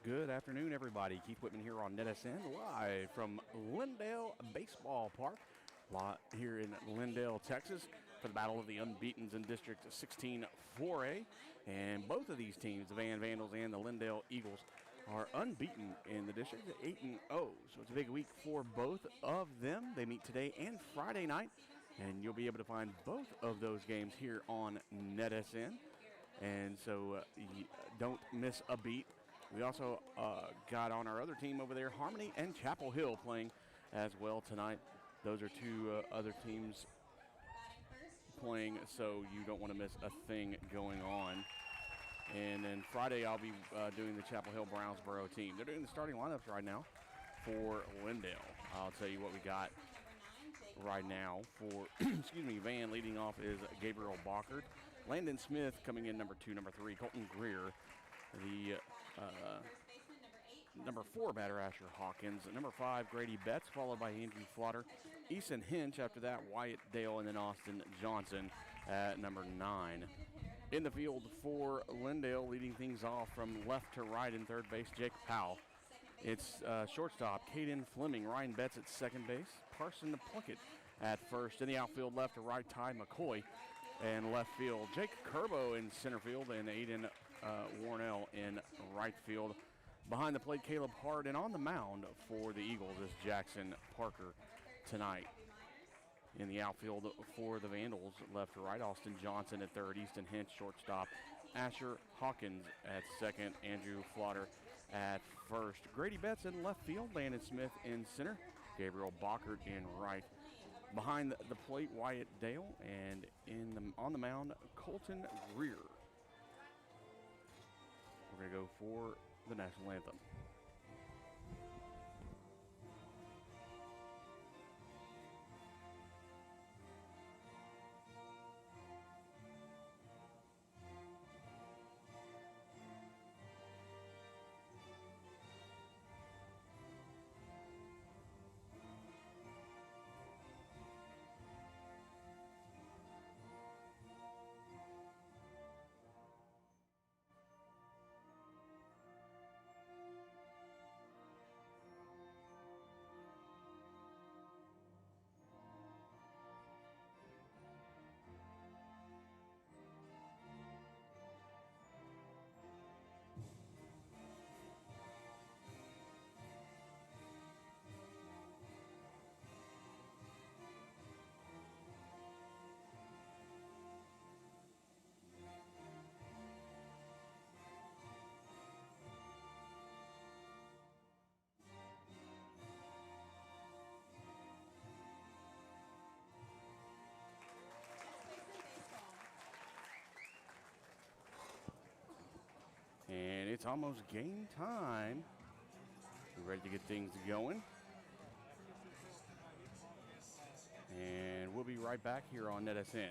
Good afternoon, everybody. Keith Whitman here on NetSN, live from Lindale Baseball Park, here in Lindale, Texas, for the battle of the unbeatens in District 16 4A. And both of these teams, the Van Vandals and the Lindale Eagles, are unbeaten in the district at 8-0. So it's a big week for both of them. They meet today and Friday night, and you'll be able to find both of those games here on NetSN. And so don't miss a beat. We also got on our other team over there, Harmony and Chapel Hill, playing as well tonight. Those are two other teams playing, so you don't want to miss a thing going on. And then Friday, I'll be doing the Chapel Hill Brownsboro team. They're doing the starting lineups right now for Lindale. I'll tell you what we got right now for, excuse me, Van leading off is Gabriel Bockert. Landon Smith coming in number 2, number 3, Colton Greer. The number 4 batter, Asher Hawkins. Number 5, Grady Betts, followed by Andrew Flotter. Easton Hinch after that, Wyatt Dale, and then Austin Johnson at number 9. In the field for Lindale, leading things off from left to right in third base, Jake Powell. It's shortstop, Caden Fleming. Ryan Betts at second base. Parson Plunkett at first. In the outfield, left to right, Ty McCoy. And left field, Jake Kerbo in center field, and Aiden Warnell in right field. Behind the plate, Caleb Hart, and on the mound for the Eagles is Jackson Parker tonight. In the outfield for the Vandals, left to right, Austin Johnson at third, Easton Hinch shortstop, Asher Hawkins at second, Andrew Flotter at first. Grady Betts in left field, Landon Smith in center, Gabriel Bockert in right. Behind the plate, Wyatt Dale, and on the mound, Colton Greer. We're going to go for the national anthem. And it's almost game time. We're ready to get things going. And we'll be right back here on NetSN.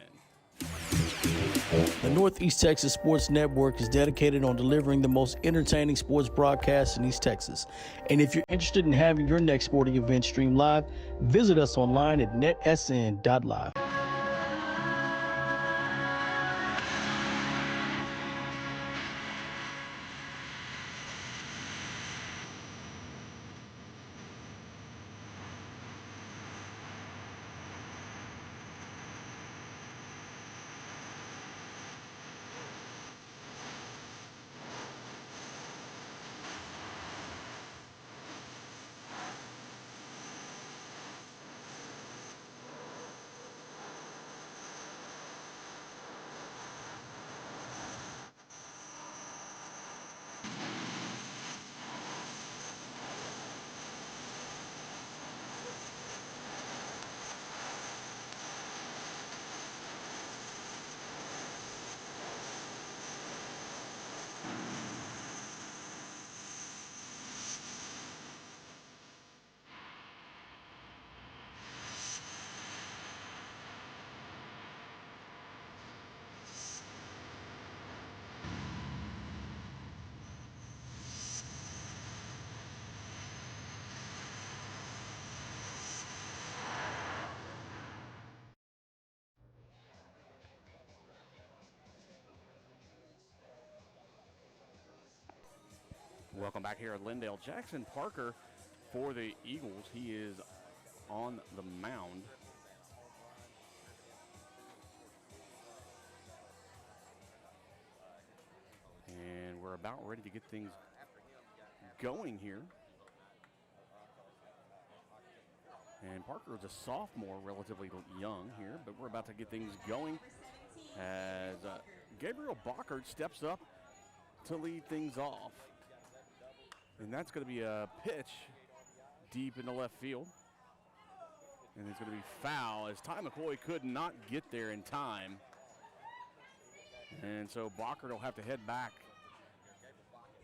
The Northeast Texas Sports Network is dedicated on delivering the most entertaining sports broadcasts in East Texas. And if you're interested in having your next sporting event streamed live, visit us online at netsn.live. Welcome back here at Lindale. Jackson Parker for the Eagles. He is on the mound. And we're about ready to get things going here. And Parker is a sophomore, relatively young here, but we're about to get things going as Gabriel Bockert steps up to lead things off. And that's going to be a pitch deep in the left field. And it's going to be foul as Ty McCoy could not get there in time. And so Bockert will have to head back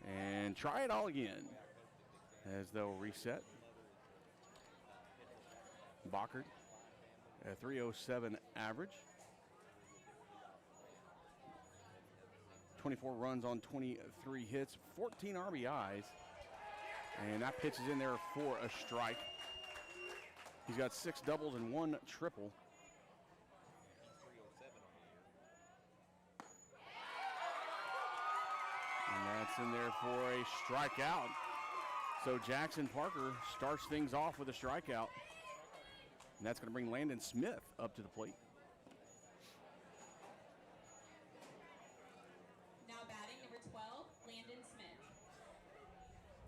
and try it all again as they'll reset. Bockert, a 307 average. 24 runs on 23 hits, 14 RBIs. And that pitch is in there for a strike. He's got 6 doubles and 1 triple. And that's in there for a strikeout. So Jackson Parker starts things off with a strikeout. And that's going to bring Landon Smith up to the plate. Now batting number 12, Landon Smith.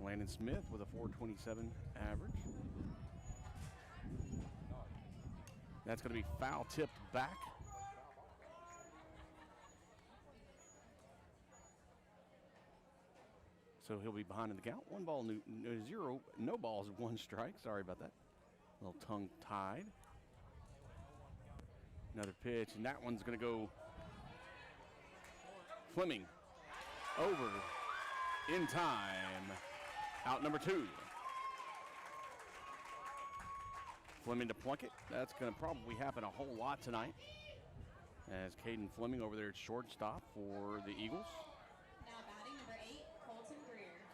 Landon Smith with a 427 average. That's going to be foul tipped back. So he'll be behind in the count. 1 ball, 0, no balls, 1 strike. Sorry about that. A little tongue tied. Another pitch, and that one's going to go Fleming over in time. Out number 2. Fleming to Plunkett. That's going to probably happen a whole lot tonight as Caden Fleming over there at shortstop for the Eagles. Now batting number 8, Colton Greer.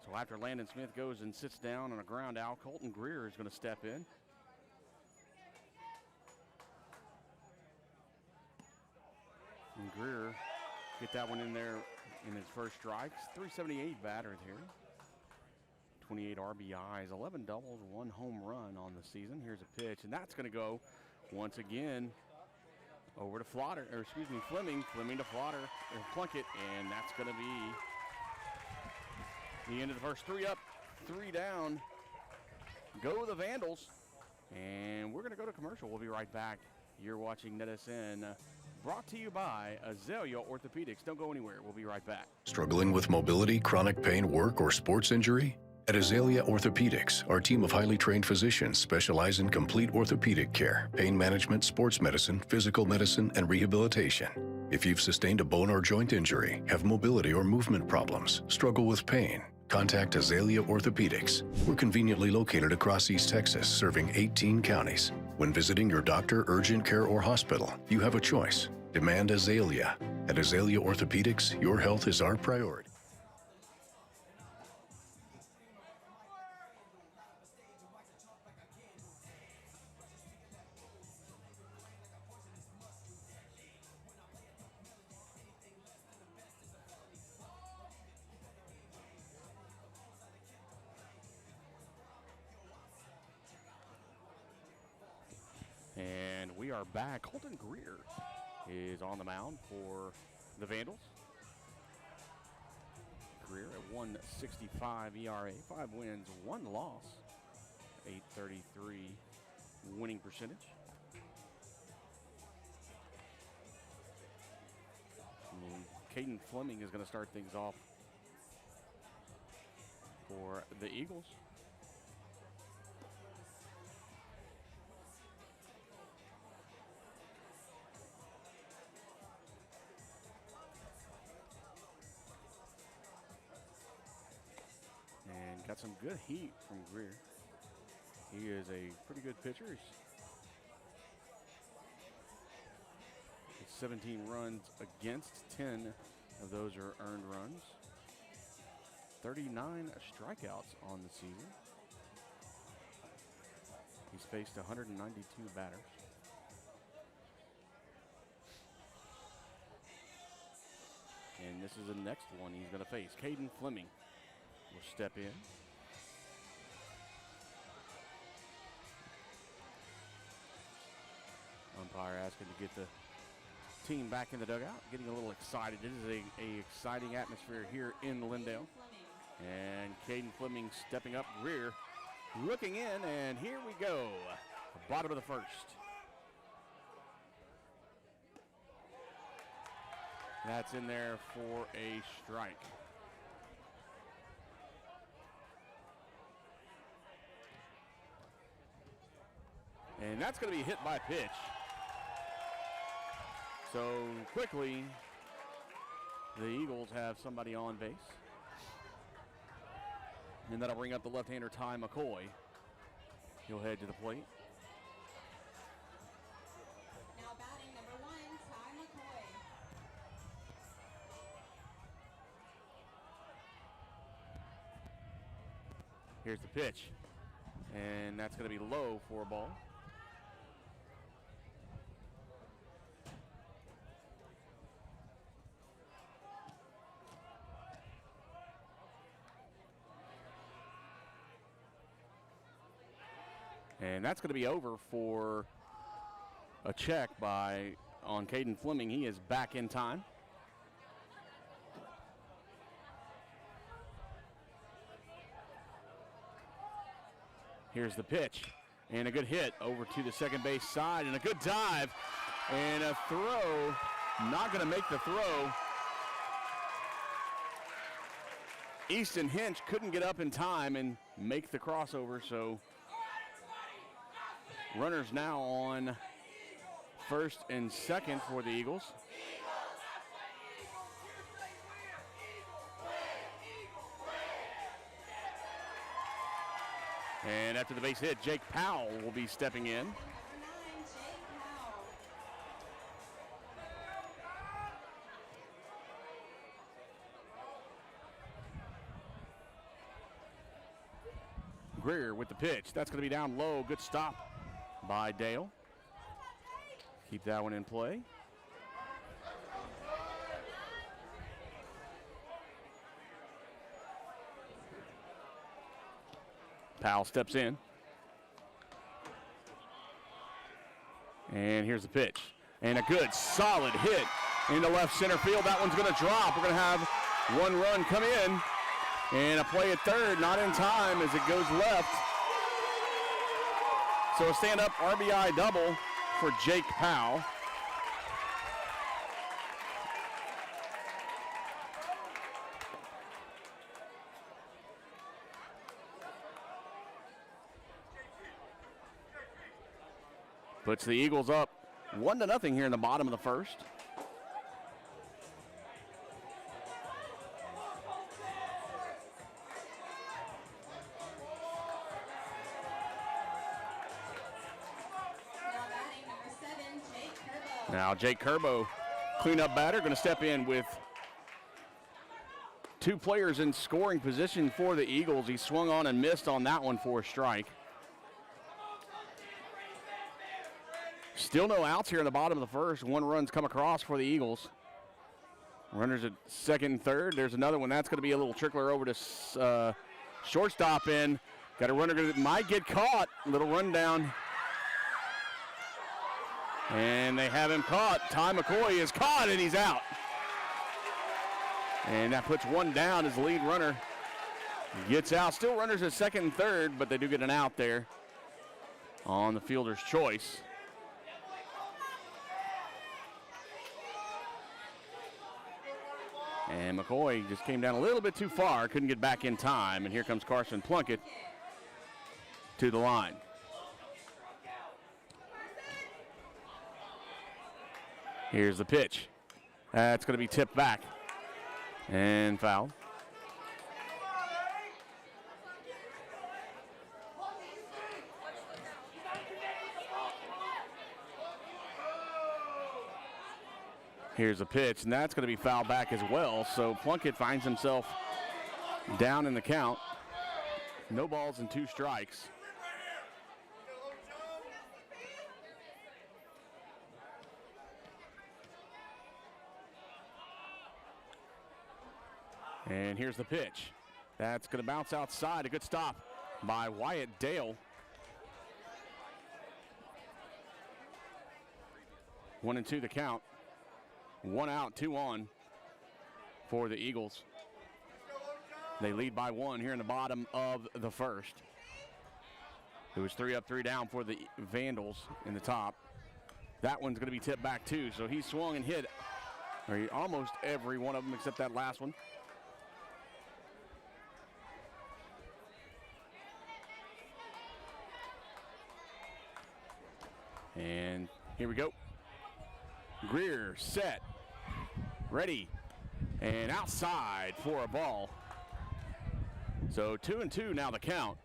So after Landon Smith goes and sits down on a ground out, Colton Greer is going to step in. And Greer get that one in there in his first strikes. 378 battered here. 28 RBIs, 11 doubles, 1 home run on the season. Here's a pitch, and that's going to go once again over to Fleming to Plunkett, and that's going to be the end of the first. 3 up, 3 down. Go the Vandals, and we're going to go to commercial. We'll be right back. You're watching NetSN, brought to you by Azalea Orthopedics. Don't go anywhere. We'll be right back. Struggling with mobility, chronic pain, work, or sports injury? At Azalea Orthopedics, our team of highly trained physicians specialize in complete orthopedic care, pain management, sports medicine, physical medicine, and rehabilitation. If you've sustained a bone or joint injury, have mobility or movement problems, struggle with pain, contact Azalea Orthopedics. We're conveniently located across East Texas, serving 18 counties. When visiting your doctor, urgent care, or hospital, you have a choice. Demand Azalea. At Azalea Orthopedics, your health is our priority. And we are back. Colton Greer is on the mound for the Vandals. Greer at 1.65 ERA, 5 wins, 1 loss, 833 winning percentage. And Caden Fleming is going to start things off for the Eagles. And got some good heat from Greer. He is a pretty good pitcher. He's 17 runs against, 10 of those are earned runs. 39 strikeouts on the season. He's faced 192 batters. And this this is the next one he's going to face. Caden Fleming will step in. Umpire asking to get the team back in the dugout, getting a little excited. It is a exciting atmosphere here in Lindale. And Caden Fleming stepping up, Greer looking in, and here we go. Bottom of the first. That's in there for a strike. And that's going to be hit by pitch. So quickly, the Eagles have somebody on base. And that'll bring up the left-hander Ty McCoy. He'll head to the plate. Now batting number 1, Ty McCoy. Here's the pitch. And that's going to be low for a ball. And that's going to be over for a check on Caden Fleming. He is back in time. Here's the pitch. And a good hit over to the second base side. And a good dive. And a throw. Not going to make the throw. Easton Hinch couldn't get up in time and make the crossover, so runners now on first and second for the Eagles. And after the base hit, Jake Powell will be stepping in. Number 9, Jake Powell. Greer with the pitch. That's going to be down low. Good stop by Dale. Keep that one in play. Powell steps in. And here's the pitch. And a good solid hit into left center field. That one's going to drop. We're going to have one run come in. And a play at third, not in time as it goes left. So a stand-up RBI double for Jake Powell. Puts the Eagles up 1-0 here in the bottom of the first. Now Jake Curbo, cleanup batter, going to step in with two players in scoring position for the Eagles. He swung on and missed on that one for a strike. Still no outs here in the bottom of the first. One run's come across for the Eagles. Runners at second and third. There's another one. That's going to be a little trickler over to shortstop in. Got a runner that might get caught. Little rundown. And they have him caught. Ty McCoy is caught, and he's out. And that puts one down as the lead runner gets out. Still runners at second and third, but they do get an out there on the fielder's choice. And McCoy just came down a little bit too far, couldn't get back in time. And here comes Carson Plunkett to the line. Here's the pitch. That's going to be tipped back and fouled. Here's a pitch, and that's going to be fouled back as well. So Plunkett finds himself down in the count. No balls and 2 strikes. And here's the pitch. That's going to bounce outside. A good stop by Wyatt Dale. 1-2 the count. 1 out, 2 on for the Eagles. They lead by 1 here in the bottom of the first. It was 3 up, 3 down for the Vandals in the top. That one's going to be tipped back too, so he swung and hit almost every one of them except that last one. And here we go. Greer, set, ready, and outside for a ball. So 2-2 now the count.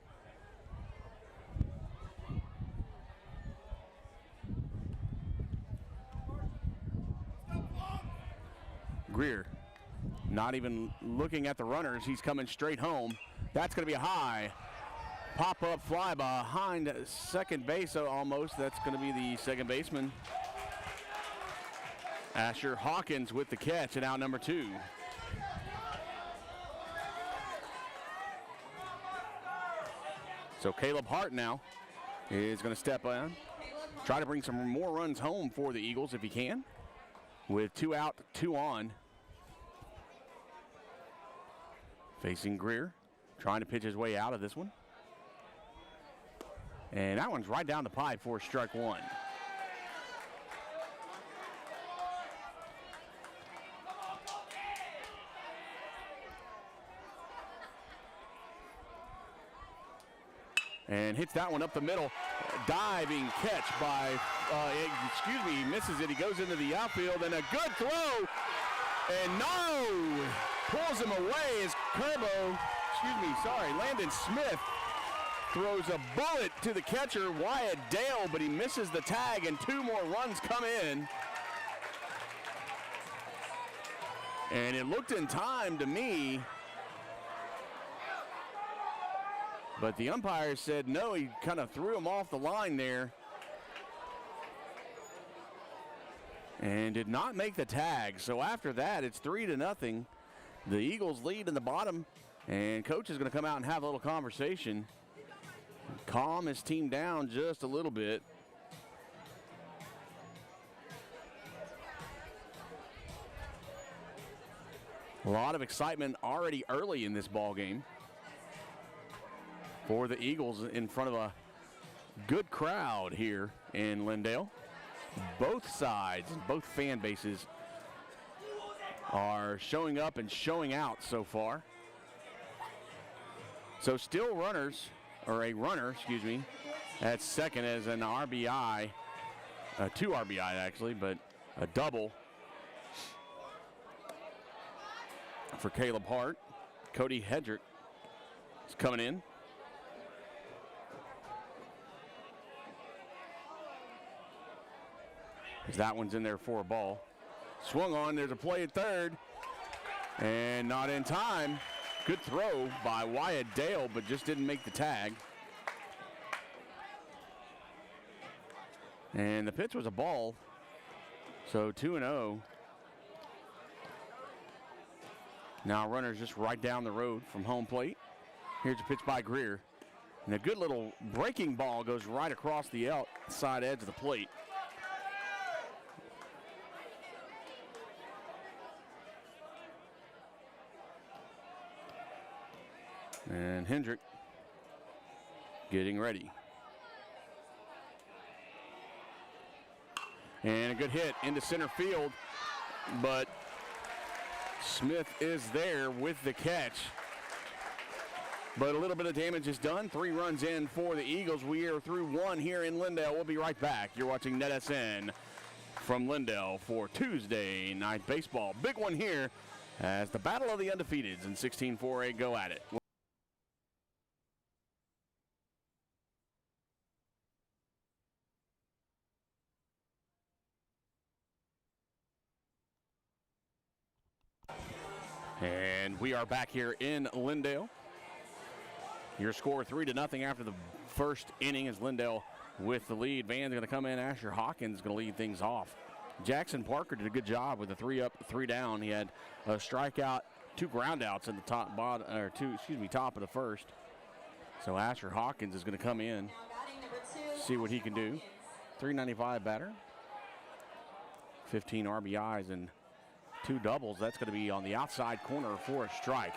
Greer not even looking at the runners. He's coming straight home. That's going to be a high pop-up fly behind second base almost. That's going to be the second baseman. Asher Hawkins with the catch and out number 2. So Caleb Hart now is going to step in, try to bring some more runs home for the Eagles if he can. With 2 out, 2 on. Facing Greer, trying to pitch his way out of this one. And that one's right down the pipe for strike 1. And hits that one up the middle. Diving catch by, misses it. He goes into the outfield and a good throw. And no, pulls him away as Landon Smith throws a bullet to the catcher, Wyatt Dale, but he misses the tag and 2 more runs come in. And it looked in time to me, but the umpire said no, he kind of threw him off the line there and did not make the tag. So after that, it's 3-0. The Eagles lead in the bottom, and coach is going to come out and have a little conversation. Calm his team down just a little bit. A lot of excitement already early in this ball game for the Eagles in front of a good crowd here in Lindale. Both sides, both fan bases are showing up and showing out so far. So still a runner, at second as an RBI, 2 RBI actually, but a double for Caleb Hart. Cody Hedrick is coming in. That one's in there for a ball. Swung on, there's a play at third, and not in time. Good throw by Wyatt Dale, but just didn't make the tag. And the pitch was a ball, so 2-0. Now runners just right down the road from home plate. Here's a pitch by Greer. And a good little breaking ball goes right across the outside edge of the plate. And Hendrick getting ready. And a good hit into center field, but Smith is there with the catch. But a little bit of damage is done. 3 runs in for the Eagles. We are through 1 here in Lindale. We'll be right back. You're watching NetSN from Lindale for Tuesday Night Baseball. Big one here as the Battle of the Undefeateds in 16-4A go at it. And we are back here in Lindale. Your score 3-0 after the first inning as Lindale with the lead. Van's going to come in. Asher Hawkins is going to lead things off. Jackson Parker did a good job with a 3 up, 3 down. He had a strikeout two ground outs in the top top of the first. So Asher Hawkins is going to come in, Now batting number 2. see what he can do. Hawkins. 395 batter, 15 RBIs and 2 doubles. That's going to be on the outside corner for a strike.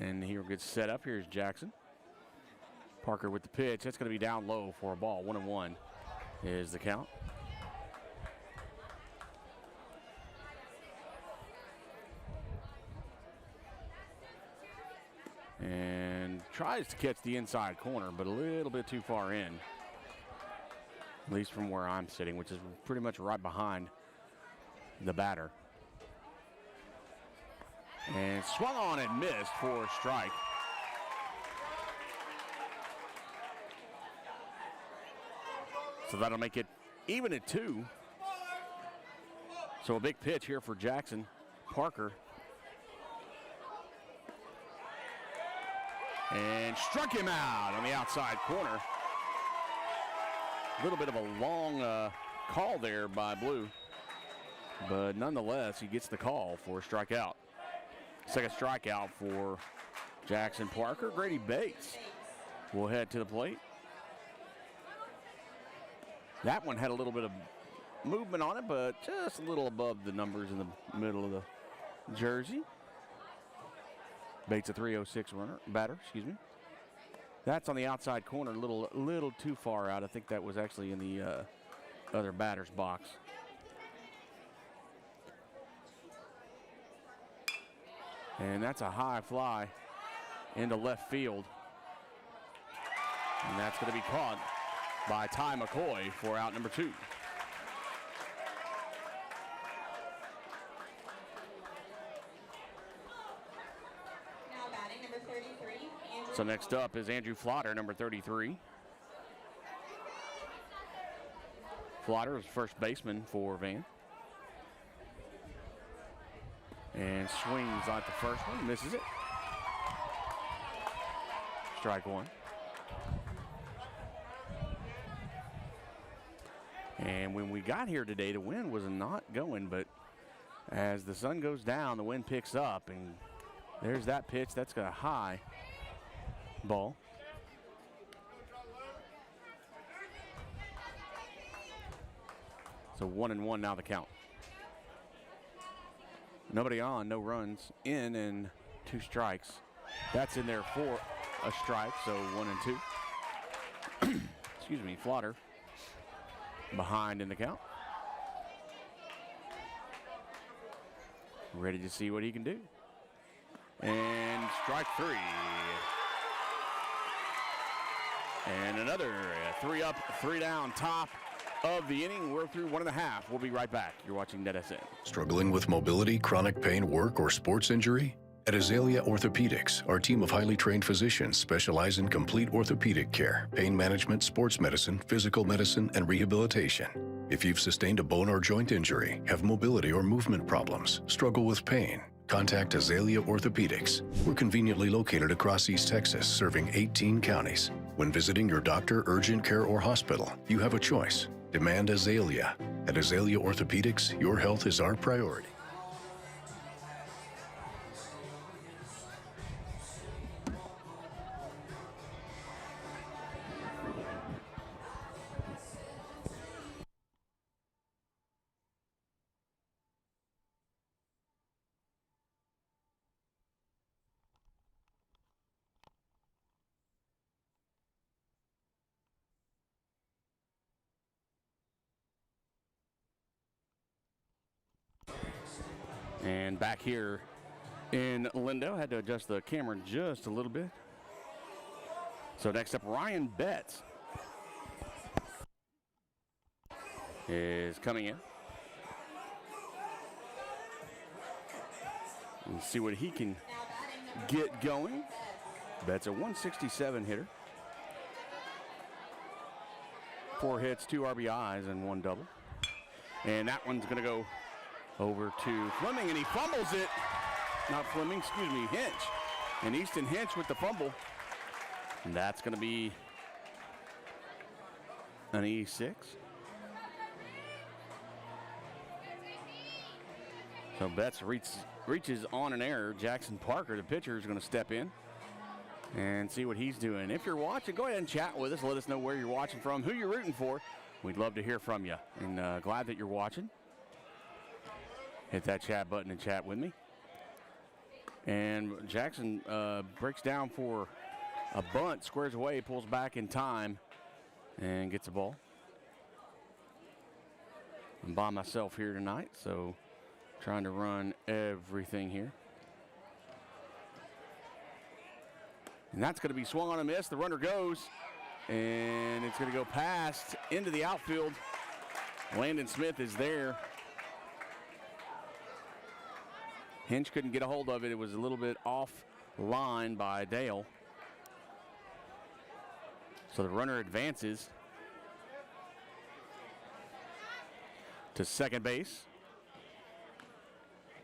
And here gets set up. Here's Jackson. Parker with the pitch. That's going to be down low for a ball. 1-1 is the count. And tries to catch the inside corner, but a little bit too far in. At least from where I'm sitting, which is pretty much right behind the batter. And swung on and missed for a strike. So that'll make it even at 2. So a big pitch here for Jackson Parker. And struck him out on the outside corner. A little bit of a long call there by Blue. But nonetheless, he gets the call for a strikeout. Second strikeout for Jackson Parker. Grady Bates will head to the plate. That one had a little bit of movement on it, but just a little above the numbers in the middle of the jersey. Bates a 306 batter. That's on the outside corner, a little too far out. I think that was actually in the other batter's box. And that's a high fly into left field. And that's going to be caught by Ty McCoy for out number 2. Now batting number 33. Andrew So next up is Andrew Flotter, number 33. Flotter is first baseman for Van. And swings at the first one, misses it. Strike 1. And when we got here today, the wind was not going, but as the sun goes down, the wind picks up, and there's that pitch. That's got a high ball. So 1-1 now the count. Nobody on, no runs in, and 2 strikes. That's in there for a strike, so 1 and 2. Excuse me, Flotter behind in the count. Ready to see what he can do. And strike 3. And another 3 up, 3 down, top of the inning. We're through 1.5. We'll be right back. You're watching NetSN. Struggling with mobility, chronic pain, work, or sports injury? At Azalea Orthopedics, our team of highly trained physicians specialize in complete orthopedic care, pain management, sports medicine, physical medicine, and rehabilitation. If you've sustained a bone or joint injury, have mobility or movement problems, struggle with pain, contact Azalea Orthopedics. We're conveniently located across East Texas, serving 18 counties. When visiting your doctor, urgent care, or hospital, you have a choice. Demand Azalea. At Azalea Orthopedics, your health is our priority. And back here in Lindale, had to adjust the camera just a little bit. So next up, Ryan Betts is coming in. And see what he can get going. Betts a 167 hitter. 4 hits, 2 RBIs, and 1 double. And that one's going to go over to Fleming, and he fumbles it. Not Fleming, excuse me, Hinch. And Easton Hinch with the fumble. And that's going to be an E6. So Betts reaches on an error. Jackson Parker, the pitcher, is going to step in and see what he's doing. If you're watching, go ahead and chat with us. Let us know where you're watching from, who you're rooting for. We'd love to hear from you. And glad that you're watching. Hit that chat button and chat with me. And Jackson breaks down for a bunt, squares away, pulls back in time, and gets the ball. I'm by myself here tonight, so trying to run everything here. And that's going to be swung on a miss. The runner goes, and it's going to go past into the outfield. Landon Smith is there. Hinch couldn't get a hold of it. It was a little bit off line by Dale. So the runner advances to second base.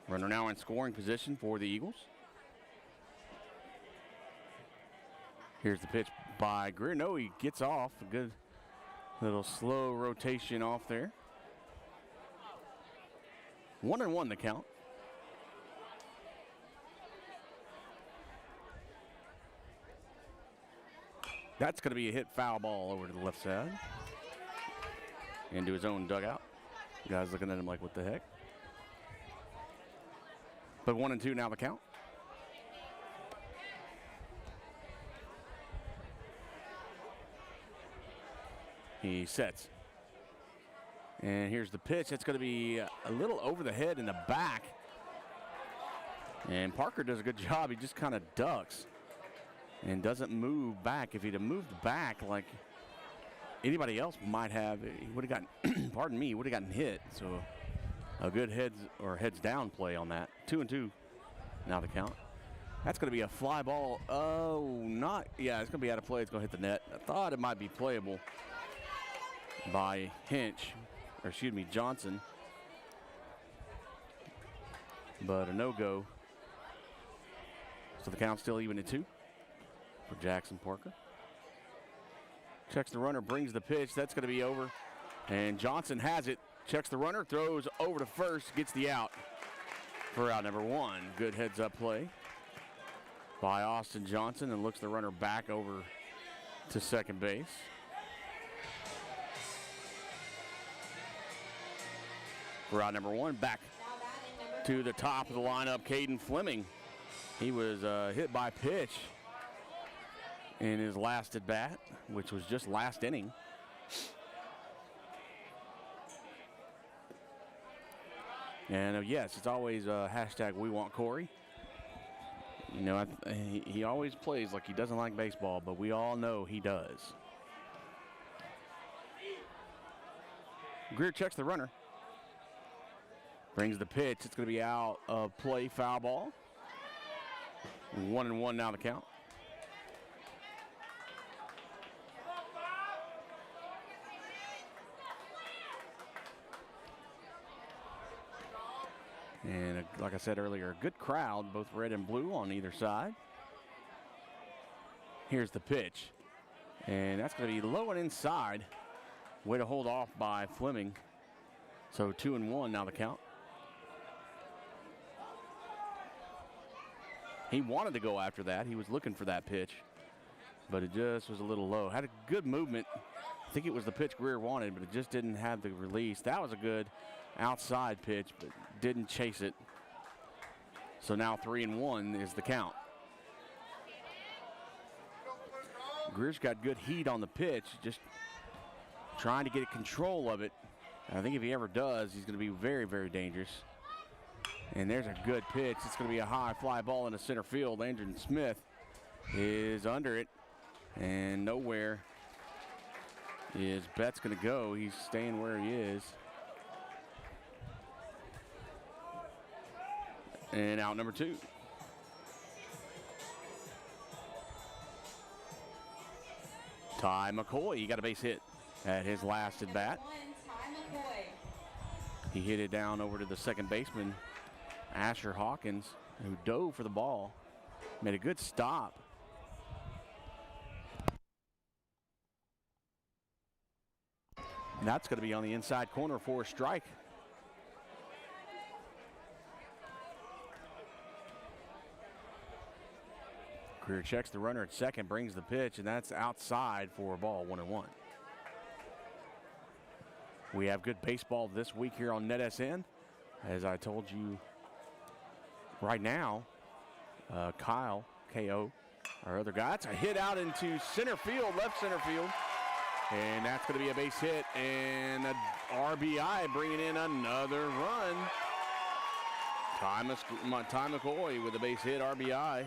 Runner now in scoring position for the Eagles. Here's the pitch by Greer. No, he gets off. A good little slow rotation off there. 1-1 the count. That's going to be a hit foul ball over to the left side. Into his own dugout. Guys looking at him like, what the heck? But 1-2 now the count. He sets. And here's the pitch. That's going to be a little over the head in the back. And Parker does a good job. He just kind of ducks and doesn't move back. If he'd have moved back like anybody else might have, he would have gotten, pardon me, he would have gotten hit. So a good heads down play on that. 2-2 now the count. That's going to be a fly ball. Oh, yeah, it's going to be out of play. It's going to hit the net. I thought it might be playable by Johnson. But a no-go. So the count's still even at 2 for Jackson Parker. Checks the runner, brings the pitch. That's going to be over. And Johnson has it. Checks the runner, throws over to first, gets the out for out number 1. Good heads-up play by Austin Johnson, and looks the runner back over to second base. For out number 1, back to the top of the lineup, Caden Fleming. He was hit by pitch in his last at bat, which was just last inning. And yes, it's always hashtag we want Corey. You know, he always plays like he doesn't like baseball, but we all know he does. Greer checks the runner. Brings the pitch. It's going to be out of play, foul ball. 1-1 now the count. And like I said earlier, a good crowd, both red and blue on either side. Here's the pitch. And that's going to be low and inside. Way to hold off by Fleming. So 2-1 now the count. He wanted to go after that. He was looking for that pitch, but it just was a little low. Had a good movement. I think it was the pitch Greer wanted, but it just didn't have the release. That was a good outside pitch, but didn't chase it. So now 3-1 is the count. Greer's got good heat on the pitch, just trying to get control of it. I think if he ever does, he's going to be very, very dangerous. And there's a good pitch. It's going to be a high fly ball into center field. Andrew Smith is under it, and nowhere is Betts going to go. He's staying where he is. And out number 2. Ty McCoy, he got a base hit at his last at bat. He hit it down over to the second baseman, Asher Hawkins, who dove for the ball, made a good stop. And that's going to be on the inside corner for a strike. Greer checks the runner at second, brings the pitch, and that's outside for a ball, 1-1. We have good baseball this week here on NetSN. As I told you right now, Kyle, K.O., our other guy, that's a hit out into center field, left center field. And that's going to be a base hit and a RBI, bringing in another run. Ty McCoy with a base hit, RBI.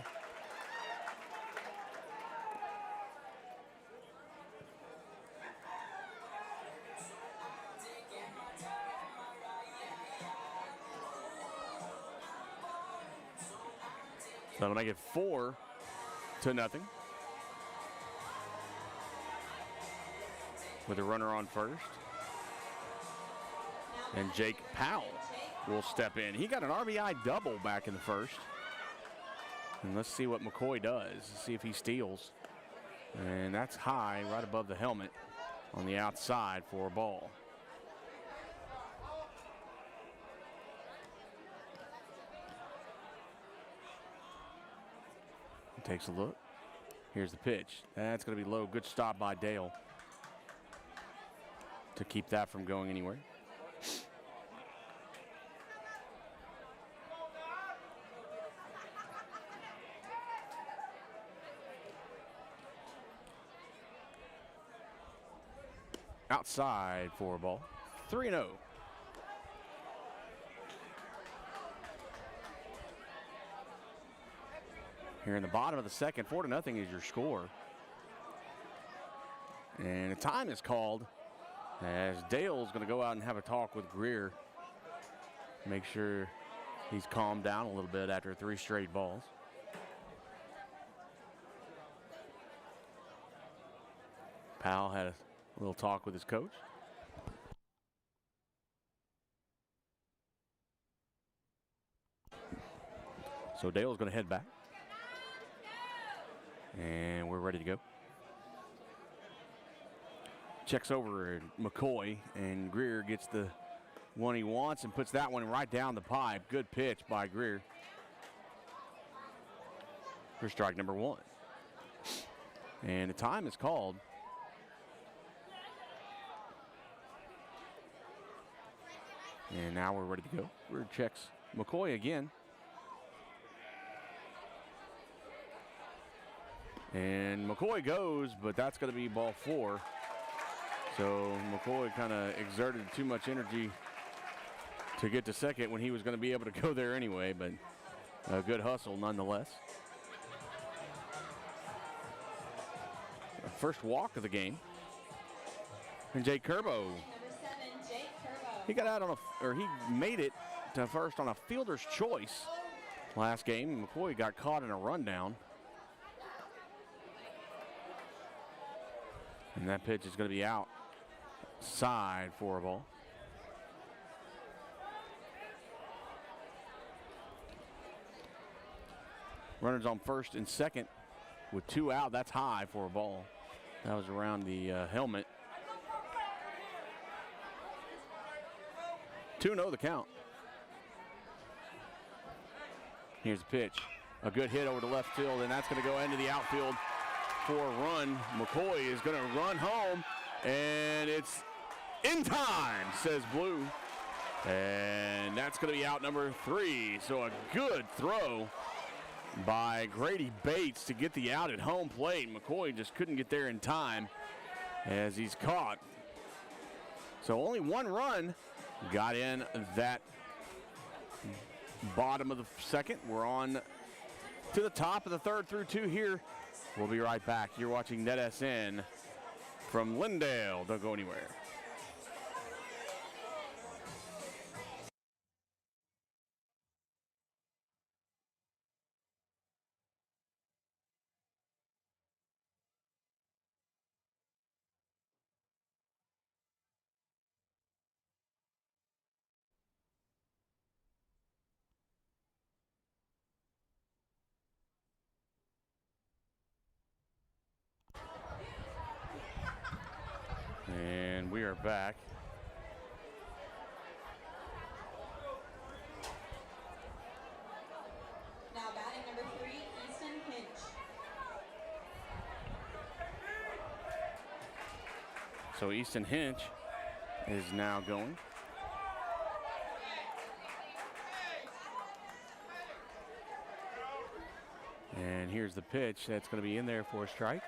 So that'll make it 4-0. With a runner on first. And Jake Powell will step in. He got an RBI double back in the first. And let's see what McCoy does. See if he steals. And that's high, right above the helmet on the outside for a ball. He takes a look. Here's the pitch. That's going to be low. Good stop by Dale to keep that from going anywhere. Outside for a ball. 3-0. Here in the bottom of the second, 4-0 is your score. And a time is called as Dale's going to go out and have a talk with Greer. Make sure he's calmed down a little bit after 3 straight balls. Powell had a little talk with his coach. So Dale's going to head back. And we're ready to go. Checks over McCoy, and Greer gets the one he wants and puts that one right down the pipe. Good pitch by Greer for strike number 1. And the time is called. And now we're ready to go. Greer checks McCoy again. And McCoy goes, but that's going to be ball 4. So McCoy kind of exerted too much energy to get to second when he was going to be able to go there anyway, but a good hustle nonetheless. First walk of the game. And Jake Curbo. Number 7, Jake Curbo. He got out on he made it to first on a fielder's choice last game. McCoy got caught in a rundown. And that pitch is going to be outside for a ball. Runners on first and second with 2 out. That's high for a ball. That was around the helmet. 2-0 the count. Here's the pitch. A good hit over to left field, and that's going to go into the outfield for a run. McCoy is going to run home, and it's in time, says Blue. And that's going to be out number 3. So a good throw by Grady Bates to get the out at home plate. McCoy just couldn't get there in time as he's caught. So only 1 run got in that bottom of the second. We're on to the top of the third through 2 here. We'll be right back. You're watching NetSN from Lindale. Don't go anywhere. And we are back. Now batting number 3, Easton Hinch. So Easton Hinch is now going. And here's the pitch that's going to be in there for a strike.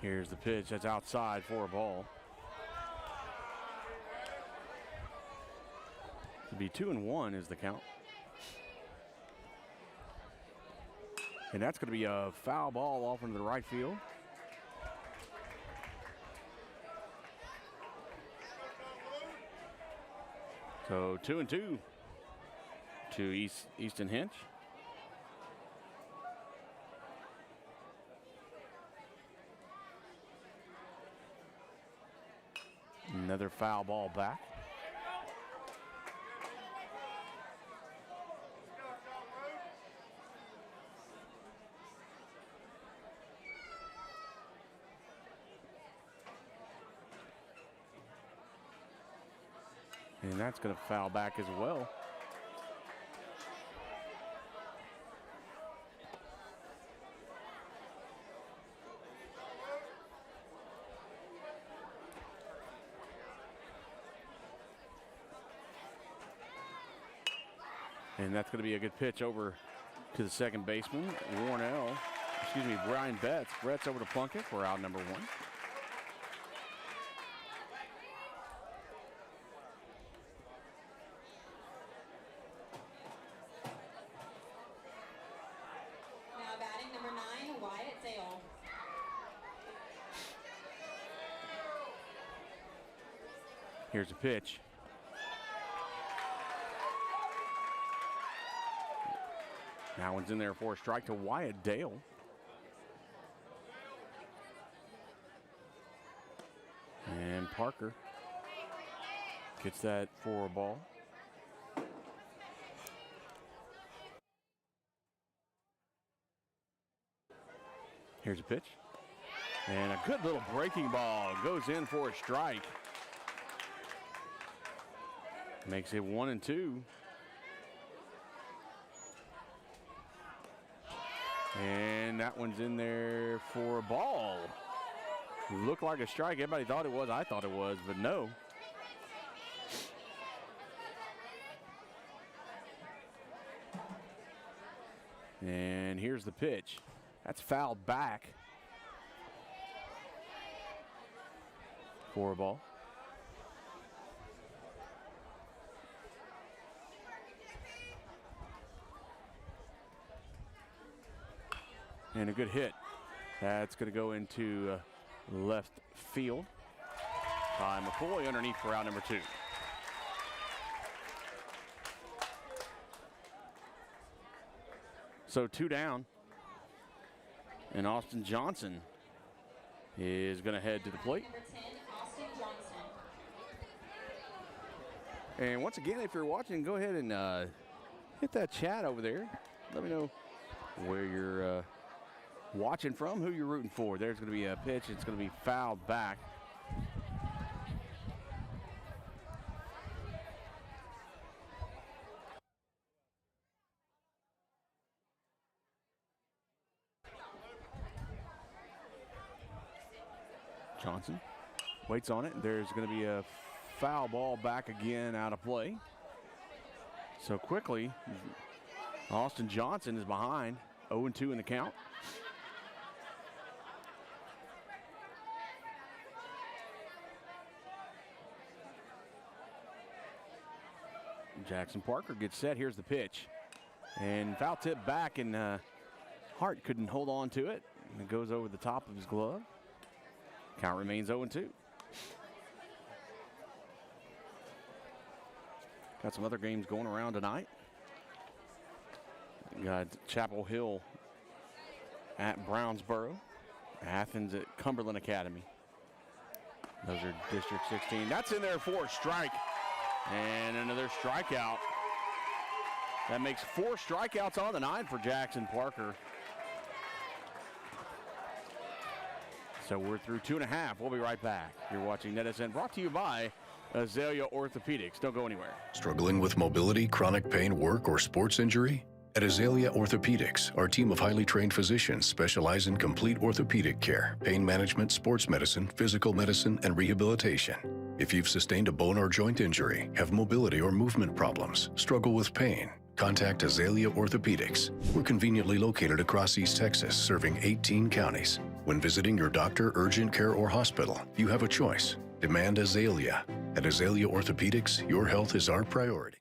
Here's the pitch that's outside for a ball. It'll be 2-1 is the count. And that's going to be a foul ball off into the right field. So 2-2 to Easton Hinch. Another foul ball back. And that's going to foul back as well. And that's going to be a good pitch over to the second baseman, Brian Betts. Brett's over to Plunkett for out number 1. Now batting number 9, Wyatt Dale. Here's a pitch. That one's in there for a strike to Wyatt Dale. And Parker gets that for a ball. Here's a pitch. And a good little breaking ball goes in for a strike. Makes it 1-2. And that one's in there for a ball. Looked like a strike. Everybody thought it was. I thought it was, but no. And here's the pitch. That's fouled back for a ball. And a good hit. That's going to go into left field. Ty McCoy underneath for out number 2. So 2 down. And Austin Johnson is going to head to the plate. Number 10, Austin Johnson. And once again, if you're watching, go ahead and hit that chat over there. Let me know where you're watching from, who you're rooting for. There's going to be a pitch. It's going to be fouled back. Johnson waits on it. There's going to be a foul ball back again out of play. So quickly, Austin Johnson is behind. 0-2 in the count. Jackson Parker gets set. Here's the pitch. And foul tip back, and Hart couldn't hold on to it. And it goes over the top of his glove. Count remains 0-2. Got some other games going around tonight. Got Chapel Hill at Brownsboro. Athens at Cumberland Academy. Those are District 16. That's in there for a strike. And another strikeout That makes 4 strikeouts on the 9 for Jackson Parker. So we're through 2.5. We'll be right back. You're watching NetSN, brought to you by Azalea Orthopedics. Don't go anywhere. Struggling with mobility, chronic pain, work, or sports injury? At Azalea Orthopedics, our team of highly trained physicians specialize in complete orthopedic care, pain management, sports medicine, physical medicine, and rehabilitation. If you've sustained a bone or joint injury, have mobility or movement problems, struggle with pain, contact Azalea Orthopedics. We're conveniently located across East Texas, serving 18 counties. When visiting your doctor, urgent care, or hospital, you have a choice. Demand Azalea. At Azalea Orthopedics, your health is our priority.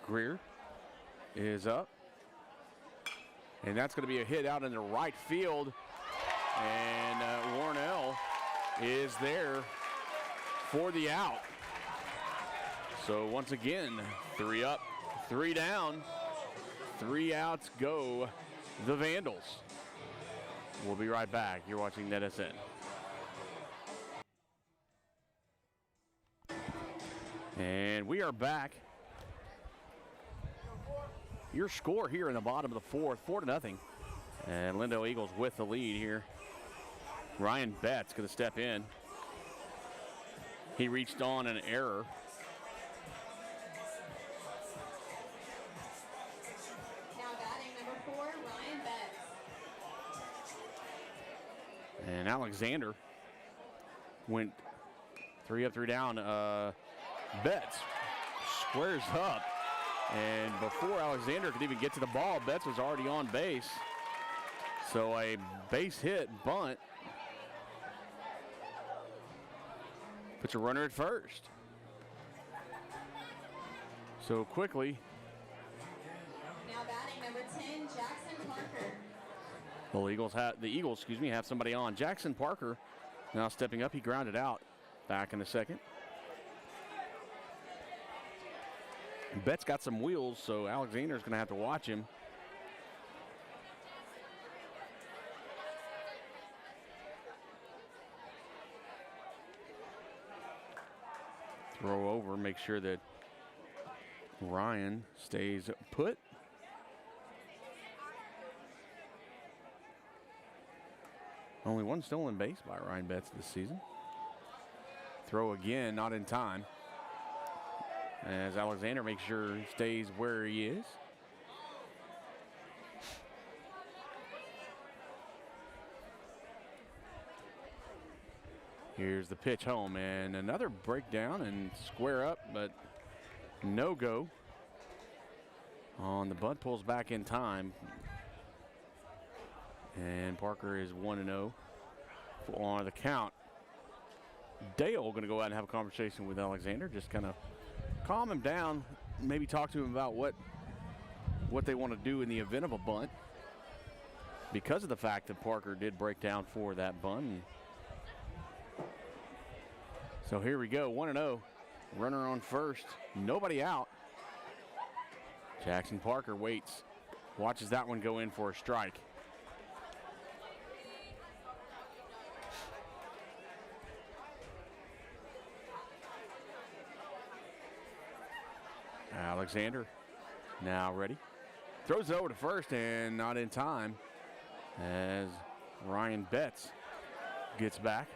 Greer is up. And that's going to be a hit out in the right field. And Warnell is there for the out. So once again, 3 up, 3 down, 3 outs go the Vandals. We'll be right back. You're watching NetSN. And we are back. Your score here in the bottom of the 4th, 4-0. And Lindale Eagles with the lead here. Ryan Betts going to step in. He reached on an error. Now batting number 4, Ryan Betts. And Alexander went 3 up, 3 down. Betts squares up. And before Alexander could even get to the ball, Betts was already on base. So a base hit bunt. Puts a runner at first. So quickly. Now batting number 10, Jackson Parker. The Eagles have somebody on. Jackson Parker now stepping up. He grounded out back in a second. Betts got some wheels, so Alexander's going to have to watch him. Throw over, make sure that Ryan stays put. Only one stolen base by Ryan Betts this season. Throw again, not in time. As Alexander makes sure he stays where he is. Here's the pitch home, and another breakdown and square up, but no go on the bunt. Pulls back in time. And Parker is 1-0 on the count. Dale going to go out and have a conversation with Alexander, just kind of calm him down, maybe talk to him about what they want to do in the event of a bunt, because of the fact that Parker did break down for that bunt. So here we go, 1-0. Runner on first, nobody out. Jackson Parker waits, watches that one go in for a strike. Alexander now ready. Throws it over to first and not in time as Ryan Betts gets back.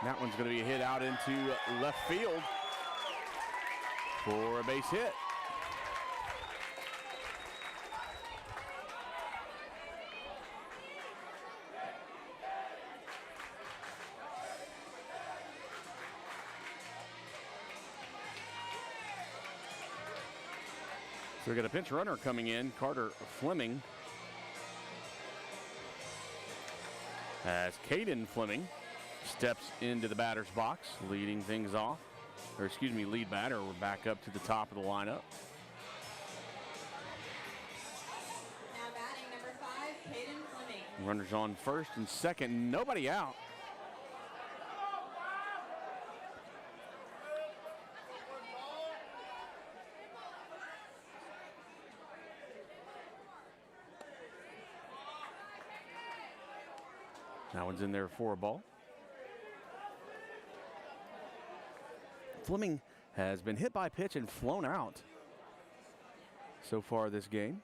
That one's going to be a hit out into left field for a base hit. So we got a pinch runner coming in, Carter Fleming. As Caden Fleming steps into the batter's box, leading things off. Or excuse me, lead batter. We're back up to the top of the lineup. Now batting number 5, Caden Fleming. Runners on first and second, nobody out. That one's in there for a ball. Fleming has been hit by a pitch and flown out so far this game.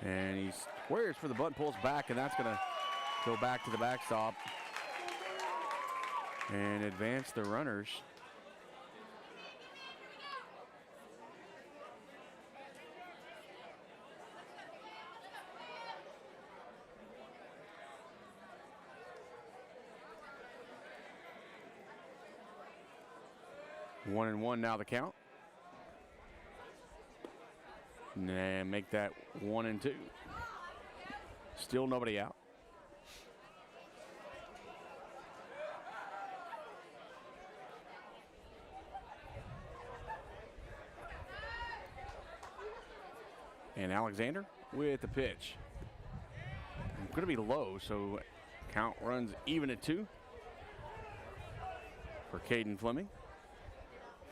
And he squares for the bunt, pulls back, and that's going to go back to the backstop and advance the runners. One and one now the count. And make that 1-2. Still nobody out. And Alexander with the pitch. Going to be low, so count runs even at 2 for Caden Fleming.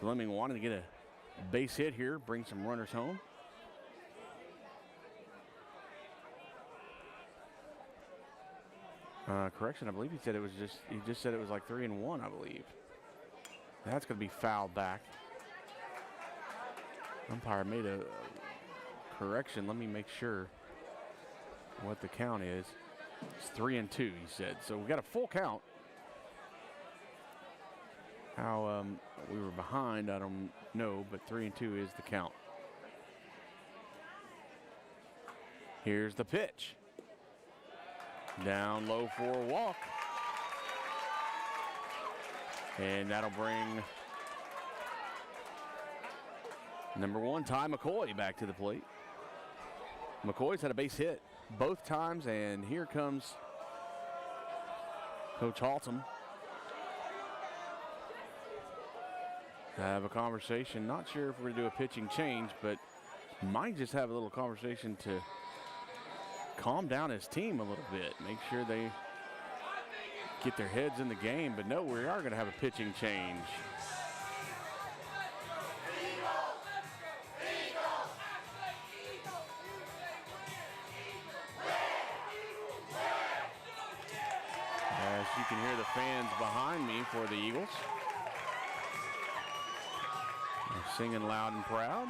Fleming wanted to get a base hit here, bring some runners home. Correction, I believe he just said it was like 3-1, I believe. That's going to be fouled back. Umpire made a correction. Let me make sure what the count is. It's 3-2, he said. So we got a full count. How we were behind, I don't know, but 3-2 is the count. Here's the pitch. Down low for a walk. And that'll bring number 1, Ty McCoy, back to the plate. McCoy's had a base hit both times, and here comes Coach Haltom. have a conversation. Not sure if we're going to do a pitching change, but might just have a little conversation to calm down his team a little bit. Make sure they get their heads in the game. But no, we are going to have a pitching change. As you can hear the fans behind me for the Eagles. They're singing loud and proud.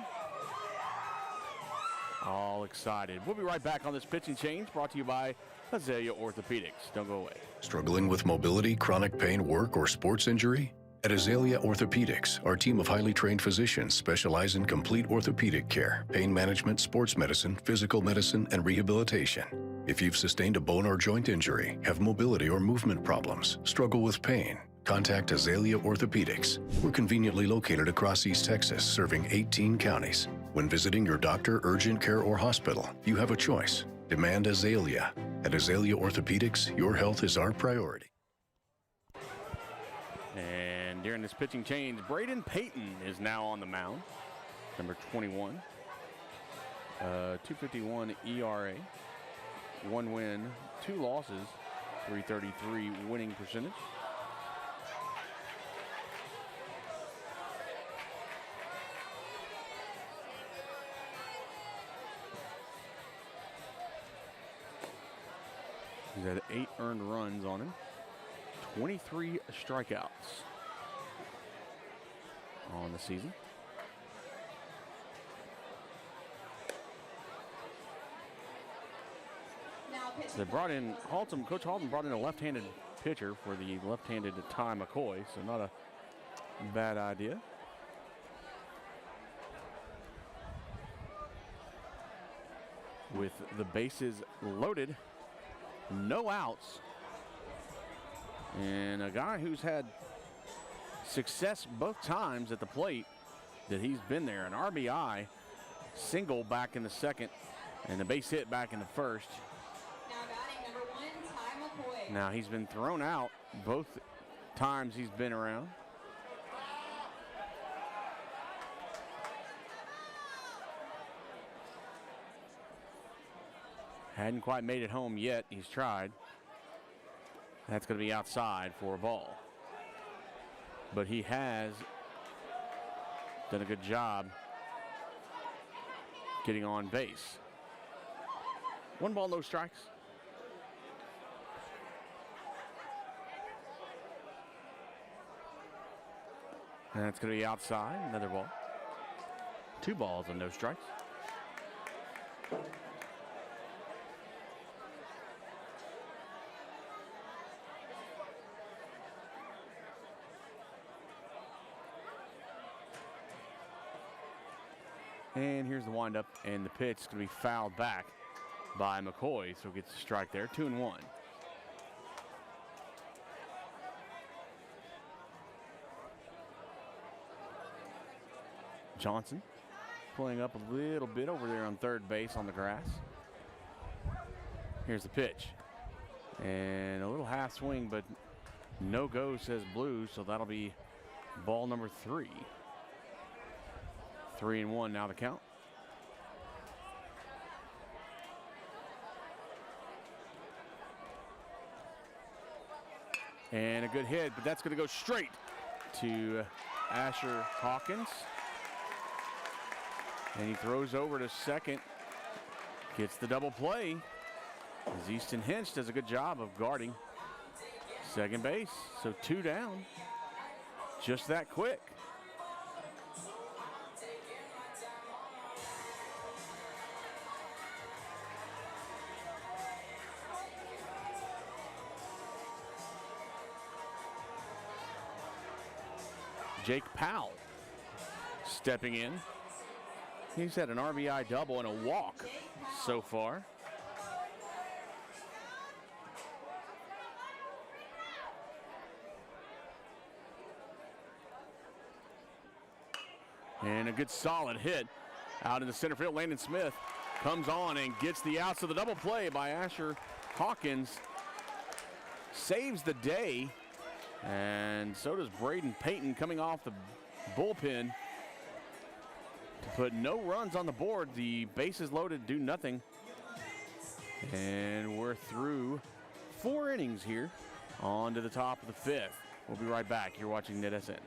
All excited. We'll be right back on this pitching change brought to you by Azalea Orthopedics. Don't go away. Struggling with mobility, chronic pain, work, or sports injury? At Azalea Orthopedics, our team of highly trained physicians specialize in complete orthopedic care, pain management, sports medicine, physical medicine, and rehabilitation. If you've sustained a bone or joint injury, have mobility or movement problems, struggle with pain, contact Azalea Orthopedics. We're conveniently located across East Texas, serving 18 counties. When visiting your doctor, urgent care, or hospital, you have a choice. Demand Azalea. At Azalea Orthopedics, your health is our priority. And during this pitching change, Braden Payton is now on the mound. Number 21. 251 ERA. 1 win, 2 losses, 333 winning percentage. He's had 8 earned runs on him, 23 strikeouts on the season. They brought in Halton. Coach Halton brought in a left-handed pitcher for the left-handed Ty McCoy, so not a bad idea. With the bases loaded, no outs, and a guy who's had success both times at the plate that he's been there. An RBI single back in the second, and a base hit back in the first. Now he's been thrown out both times he's been around. Hadn't quite made it home yet. He's tried. That's going to be outside for a ball. But he has done a good job getting on base. 1 ball, no strikes. And that's going to be outside. Another ball. 2 balls and no strikes. And here's the windup, and the pitch is going to be fouled back by McCoy, so gets a strike there. 2-1. Johnson pulling up a little bit over there on third base on the grass. Here's the pitch. And a little half swing, but no go, says Blue, so that'll be ball number 3. 3-1 now the count. And a good hit, but that's going to go straight to Asher Hawkins. And he throws over to second. Gets the double play. As Easton Hinch does a good job of guarding second base. So 2 down. Just that quick. Jake Powell stepping in. He's had an RBI double and a walk so far. And a good solid hit out in the center field. Landon Smith comes on and gets the outs of the double play by Asher Hawkins. Saves the day. And so does Braden Payton coming off the bullpen to put no runs on the board. The bases loaded, do nothing. And we're through 4 innings here. On to the top of the 5th. We'll be right back. You're watching NetSN.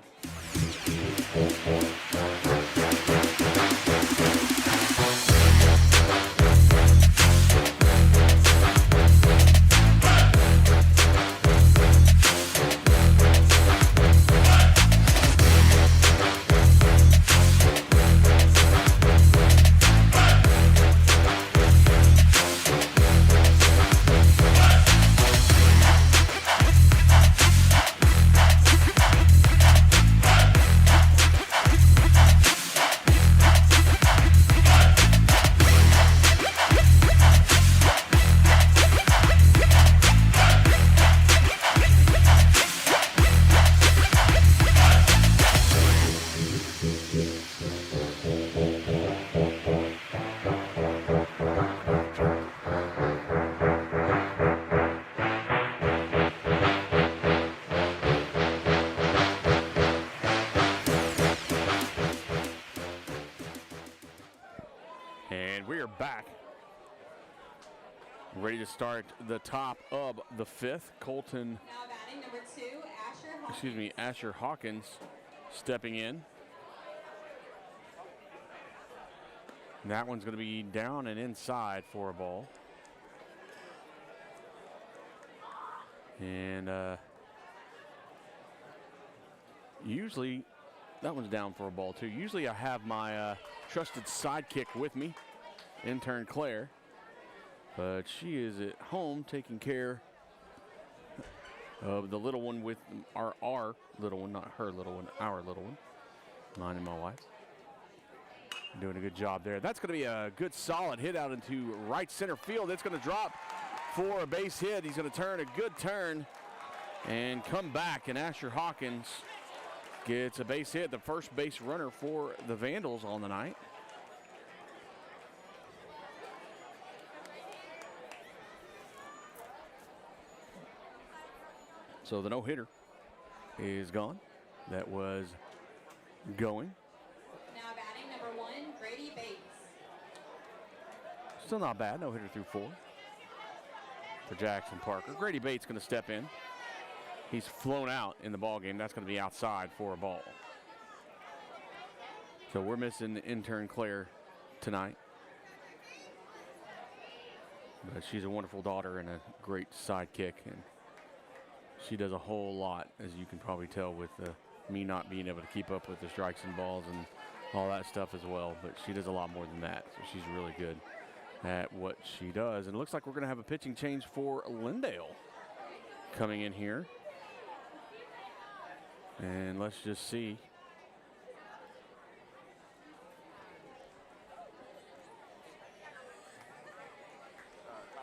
And we are back. Ready to start the top of the 5th. Colton, Now batting number 2, Asher Hawkins. Asher Hawkins stepping in. That one's going to be down and inside for a ball. And usually, that one's down for a ball too. Usually I have my trusted sidekick with me, intern Claire. But she is at home taking care of the little one with our little one, not her little one, our little one. Mine and my wife. Doing a good job there. That's going to be a good solid hit out into right center field. It's going to drop for a base hit. He's going to turn a good turn and come back. And Asher Hawkins gets a base hit, the first base runner for the Vandals on the night. So the no-hitter is gone. That was going. Now batting number 1, Grady Bates. Still not bad. No hitter through 4 for Jackson Parker. Grady Bates going to step in. He's flown out in the ball game. That's going to be outside for a ball. So we're missing intern Claire tonight. But she's a wonderful daughter and a great sidekick. And she does a whole lot, as you can probably tell with me not being able to keep up with the strikes and balls and all that stuff as well. But she does a lot more than that. So she's really good at what she does. And it looks like we're going to have a pitching change for Lindale coming in here. And let's just see.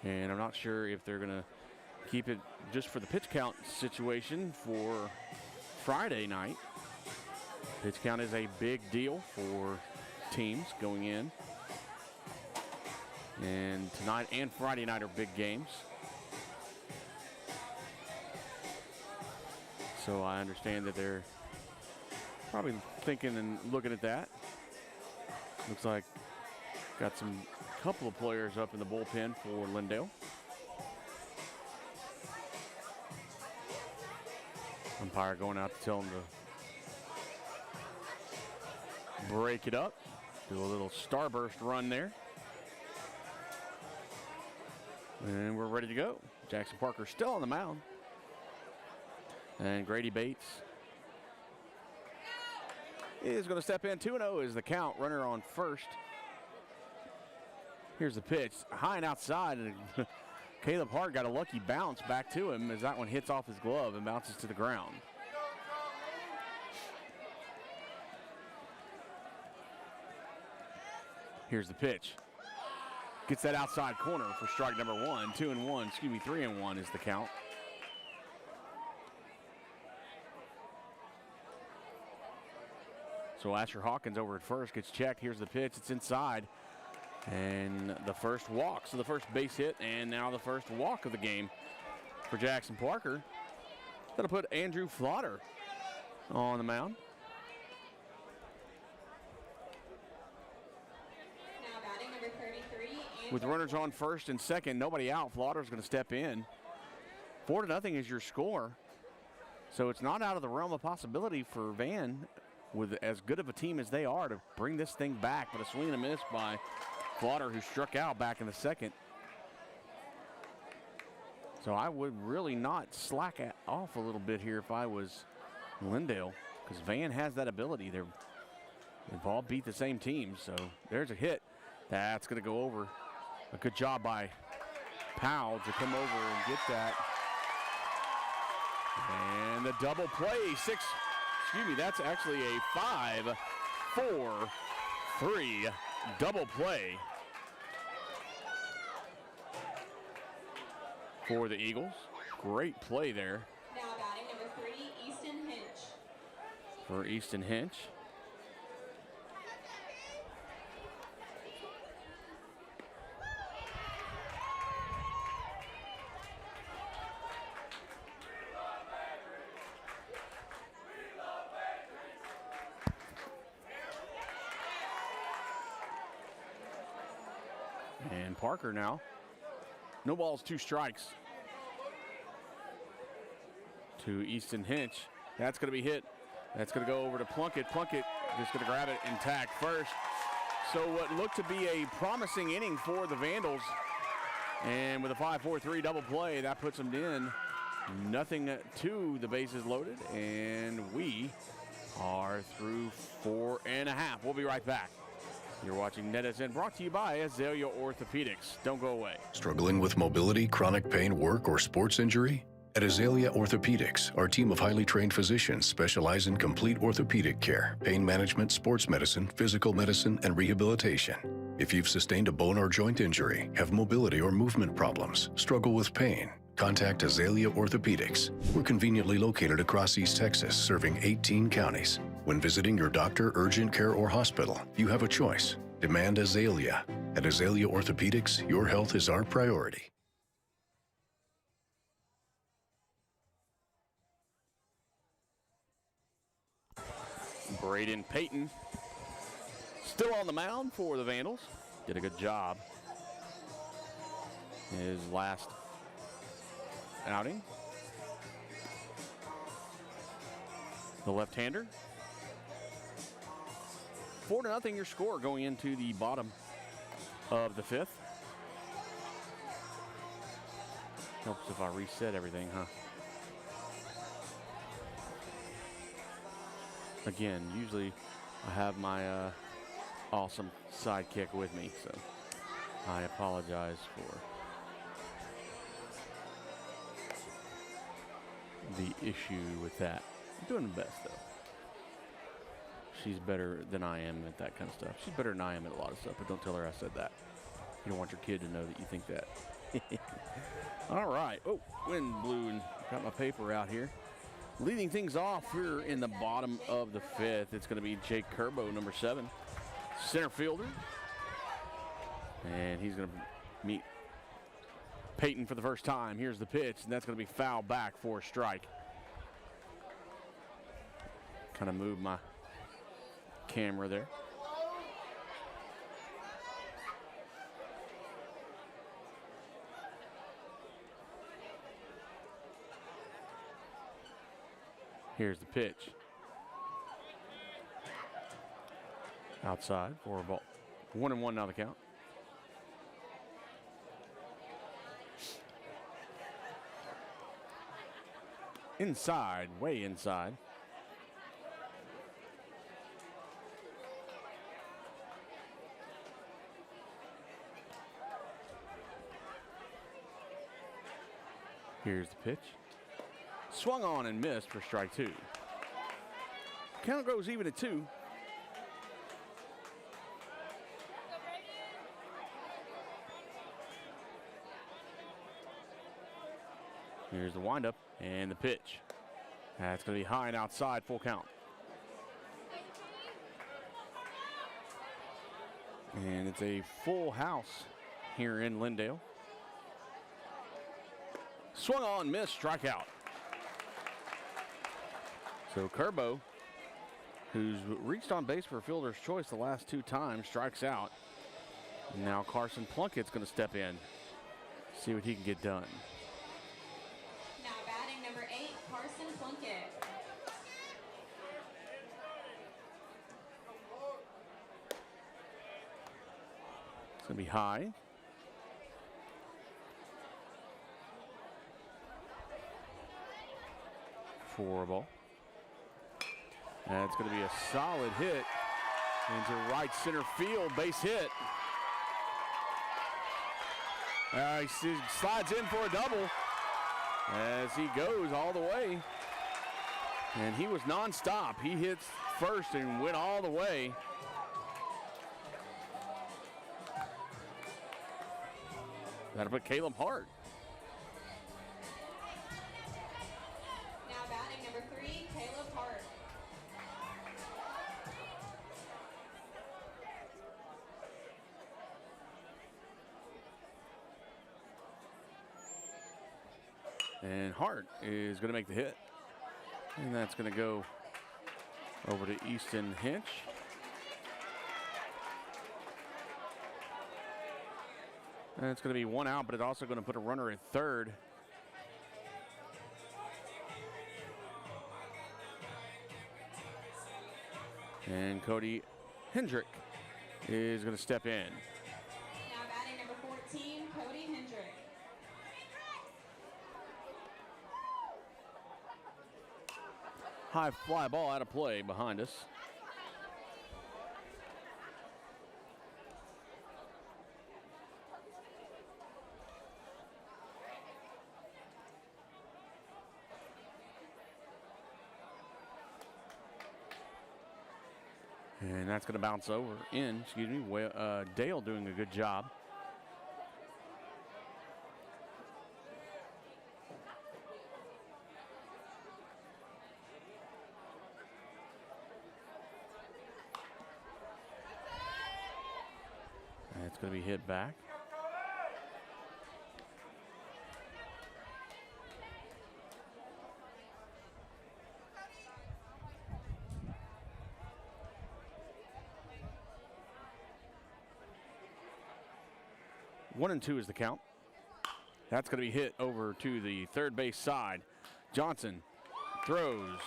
And I'm not sure if they're going to keep it just for the pitch count situation for Friday night. Pitch count is a big deal for teams going in. And tonight and Friday night are big games. So I understand that they're probably thinking and looking at that. Looks like got some couple of players up in the bullpen for Lindale. Umpire going out to tell him to break it up. Do a little starburst run there. And we're ready to go. Jackson Parker still on the mound. And Grady Bates is going to step in. 2-0 is the count. Runner on first. Here's the pitch. High and outside. And Caleb Hart got a lucky bounce back to him as that one hits off his glove and bounces to the ground. Here's the pitch. Gets that outside corner for strike number 1. 2-1, 3-1 is the count. So Asher Hawkins over at first gets checked. Here's the pitch. It's inside. And the first walk. So the first base hit and now the first walk of the game for Jackson Parker. That'll put Andrew Flotter on the mound. With runners on first and second, nobody out, Flauder's going to step in. 4-0 is your score. So it's not out of the realm of possibility for Van, with as good of a team as they are, to bring this thing back. But a swing and a miss by Flauder, who struck out back in the second. So I would really not slack off a little bit here if I was Lindale, because Van has that ability. They've all beat the same team, so there's a hit. That's going to go over. A good job by Powell to come over and get that. And the double play, that's actually a 5-4-3 double play for the Eagles. Great play there. Now batting number 3, Easton Hinch. For Easton Hinch. And Parker now. No balls, 2 strikes to Easton Hinch. That's going to be hit. That's going to go over to Plunkett. Plunkett just going to grab it intact first. So what looked to be a promising inning for the Vandals. And with a 5-4-3 double play, that puts them in. Nothing to the bases loaded. And we are through 4.5. We'll be right back. You're watching NetSN, brought to you by Azalea Orthopedics. Don't go away. Struggling with mobility, chronic pain, work, or sports injury? At Azalea Orthopedics, our team of highly trained physicians specialize in complete orthopedic care, pain management, sports medicine, physical medicine, and rehabilitation. If you've sustained a bone or joint injury, have mobility or movement problems, struggle with pain, contact Azalea Orthopedics. We're conveniently located across East Texas, serving 18 counties. When visiting your doctor, urgent care, or hospital, you have a choice. Demand Azalea. At Azalea Orthopedics, your health is our priority. Braden Payton still on the mound for the Vandals. Did a good job his last outing. The left-hander. 4-0 your score going into the bottom of the 5th. Helps if I reset everything, huh? Again, usually I have my awesome sidekick with me, so I apologize for the issue with that. I'm doing the best, though. She's better than I am at that kind of stuff. She's better than I am at a lot of stuff, but don't tell her I said that. You don't want your kid to know that you think that. All right. Oh, wind blew and got my paper out here. Leading things off here in the bottom of the 5th, it's going to be Jake Kerbo, number 7, center fielder. And he's going to meet Peyton for the first time. Here's the pitch, and that's going to be foul back for a strike. Kind of move my camera there. Here's the pitch. Outside for a ball. 1-1 now the count. Inside, way inside. Here's the pitch. Swung on and missed for strike 2. Count goes even at 2. Here's the windup and the pitch. That's going to be high and outside, full count. And it's a full house here in Lindale. Swung on, missed, strikeout. So Kerbo, who's reached on base for fielder's choice the last 2 times, strikes out. Now Carson Plunkett's going to step in, see what he can get done. Now batting number 8, Carson Plunkett. It's going to be high. For a ball. And it's going to be a solid hit into right center field, base hit. He slides in for a double as he goes all the way. And he was nonstop. He hits first and went all the way. That'll put Caleb Hart. Now batting number 3, Caleb Hart. And Hart is going to make the hit. And that's going to go over to Easton Hinch. And it's going to be one out, but it's also going to put a runner at third. And Cody Hendrick is going to step in. Now batting number 14, Cody Hendrick. High fly ball out of play behind us. And that's going to bounce over in, excuse me, Dale doing a good job. And it's going to be hit back. One and two is the count. That's going to be hit over to the third base side. Johnson throws.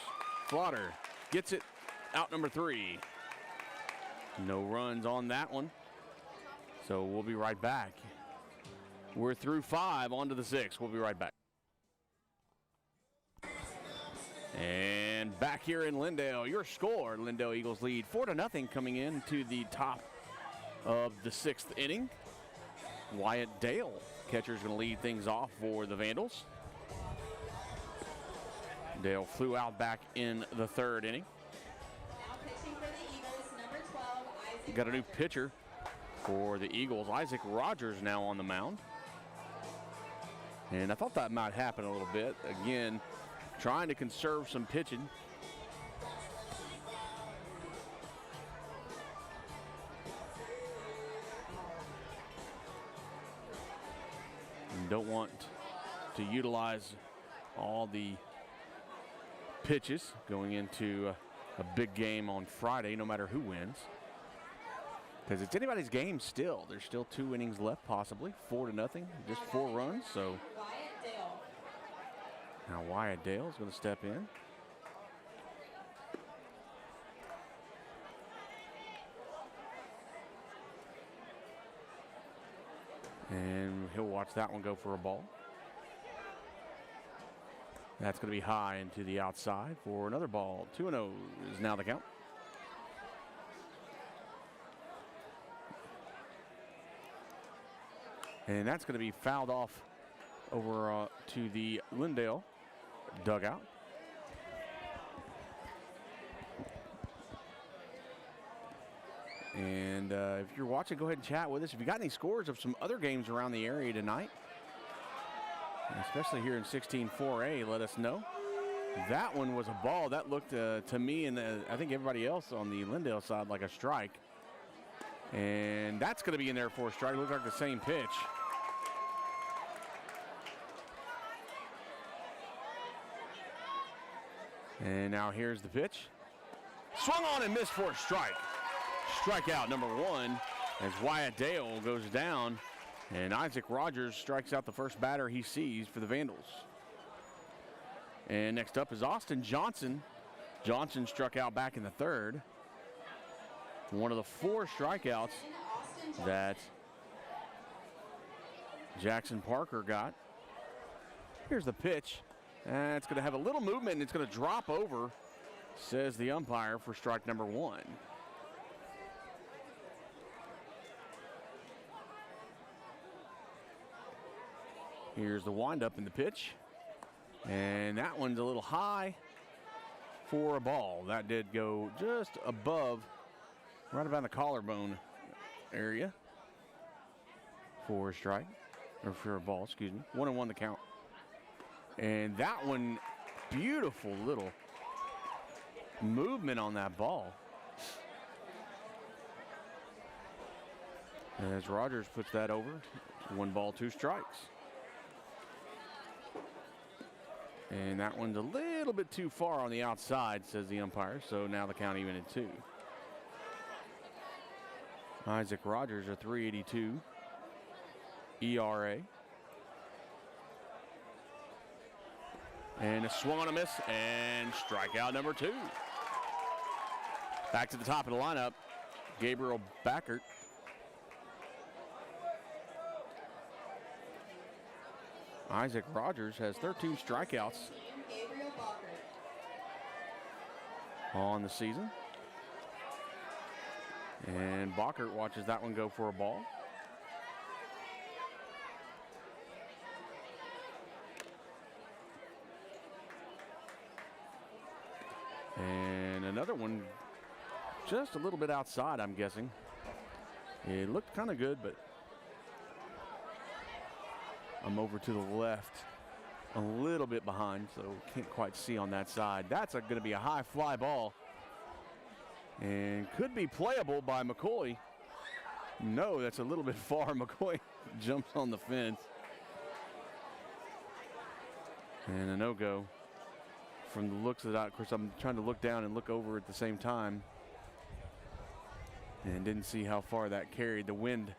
Slaughter gets it out number 3. No runs on that one. So we'll be right back. We're through 5, on to the 6. We'll be right back. And back here in Lindale, your score, Lindale Eagles lead 4-0 coming into the top of the 6th inning. Wyatt Dale, catcher, is going to lead things off for the Vandals. Dale flew out back in the 3rd inning. Now pitching for the Eagles, number 12, Isaac. Got a new pitcher for the Eagles. Isaac Rogers now on the mound. And I thought that might happen a little bit. Again, trying to conserve some pitching. Don't want to utilize all the pitches going into a big game on Friday, no matter who wins. Because it's anybody's game still. There's still 2 innings left, possibly. 4-0, just 4 runs. So Wyatt Dale. now Wyatt Dale is going to step in. And he'll watch that one go for a ball. That's going to be high into the outside for another ball. 2-0 is now the count. And that's going to be fouled off over to the Lindale dugout. And if you're watching, go ahead and chat with us. If you got any scores of some other games around the area tonight, especially here in 16-4A, let us know. That one was a ball. That looked to me and I think everybody else on the Lindale side like a strike. And that's going to be in there for a strike. Looks like the same pitch. And now here's the pitch. Swung on and missed for a strike. Strikeout number 1 as Wyatt Dale goes down, and Isaac Rogers strikes out the first batter he sees for the Vandals. And next up is Austin Johnson. Johnson struck out back in the third. One of the 4 strikeouts that Jackson Parker got. Here's the pitch. And it's going to have a little movement, and it's going to drop over, says the umpire, for strike number 1. Here's the windup in the pitch. And that one's a little high for a ball. That did go just above, right about the collarbone area for a strike, or for a ball, excuse me. 1-1 the count. And that one, beautiful little movement on that ball. As Rogers puts that over, 1 ball, 2 strikes. And that one's a little bit too far on the outside, says the umpire, so now the count even at 2. Isaac Rogers, a .382 ERA. And a swung on a miss, and strikeout number 2. Back to the top of the lineup, Gabriel Backert. Isaac Rogers has 13 strikeouts on the season. And Backert watches that one go for a ball. And another one just a little bit outside, I'm guessing. It looked kind of good, but I'm over to the left, a little bit behind, so can't quite see on that side. That's going to be a high fly ball, and could be playable by McCoy. No, that's a little bit far. McCoy jumps on the fence. And a no-go. From the looks of that, of course, I'm trying to look down and look over at the same time, and didn't see how far that carried. The wind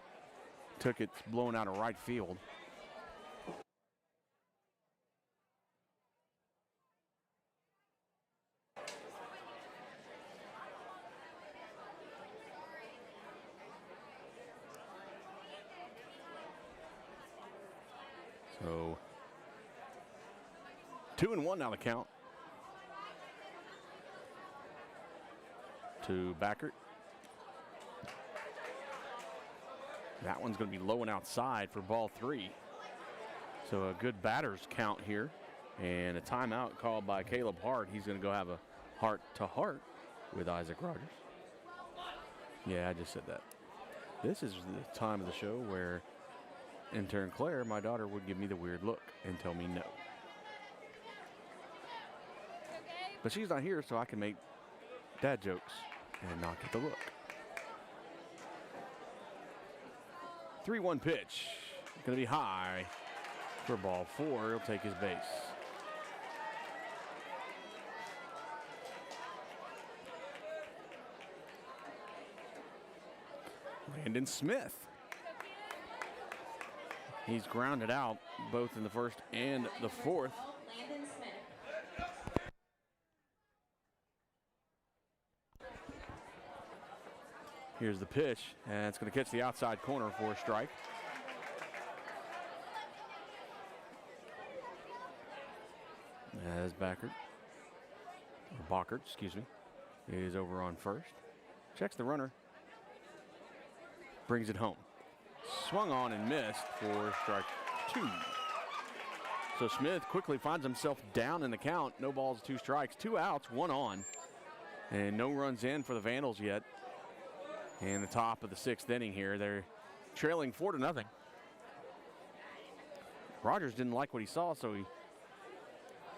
took it, blown out of right field. So 2-1 now the count to Backert. That one's going to be low and outside for ball 3. So a good batter's count here, and a timeout called by Caleb Hart. He's going to go have a heart-to-heart with Isaac Rogers. Yeah, I just said that. This is the time of the show where intern Claire, my daughter, would give me the weird look and tell me no. But she's not here, so I can make dad jokes and not get the look. 3-1 pitch. Going to be high for ball 4. He'll take his base. Landon Smith. He's grounded out both in the first and the fourth. Landon Smith. Here's the pitch, and it's going to catch the outside corner for a strike. As Backert, excuse me, is over on first. Checks the runner. Brings it home. Swung on and missed for strike 2. So Smith quickly finds himself down in the count. No balls, 2 strikes, 2 outs, 1 on. And no runs in for the Vandals yet. In the top of the 6th inning here, they're trailing 4-0. Rogers didn't like what he saw, so he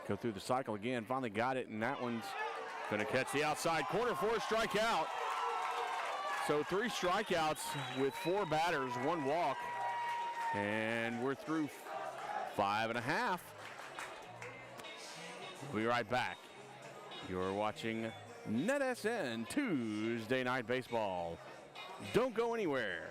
go through the cycle again. Finally got it, and that one's going to catch the outside corner for a strikeout. So 3 strikeouts with 4 batters, 1 walk, and we're through 5.5. We'll be right back. You're watching NetSN Tuesday Night Baseball. Don't go anywhere.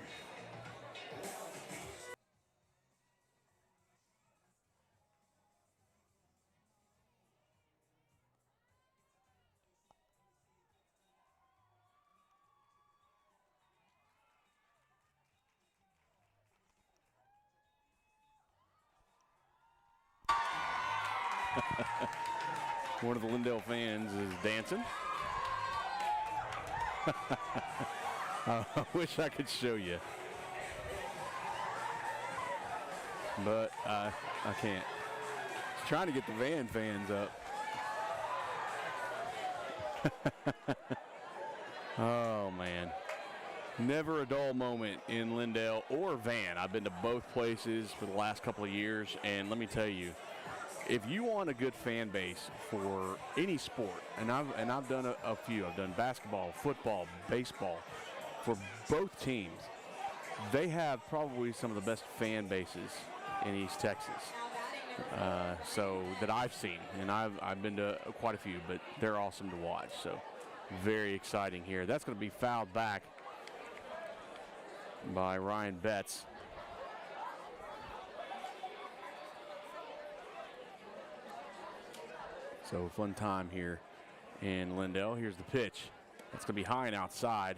One of the Lindale fans is dancing. I wish I could show you, but I can't. Just trying to get the Van fans up. Oh, man. Never a dull moment in Lindale or Van. I've been to both places for the last couple of years, and let me tell you, if you want a good fan base for any sport, and I've done a few. I've done basketball, football, baseball, for both teams. They have probably some of the best fan bases in East Texas, so that I've seen, and I've been to quite a few, but they're awesome to watch. So very exciting here. That's going to be fouled back by Ryan Betts. So fun time here in Lindale. Here's the pitch. That's going to be high and outside.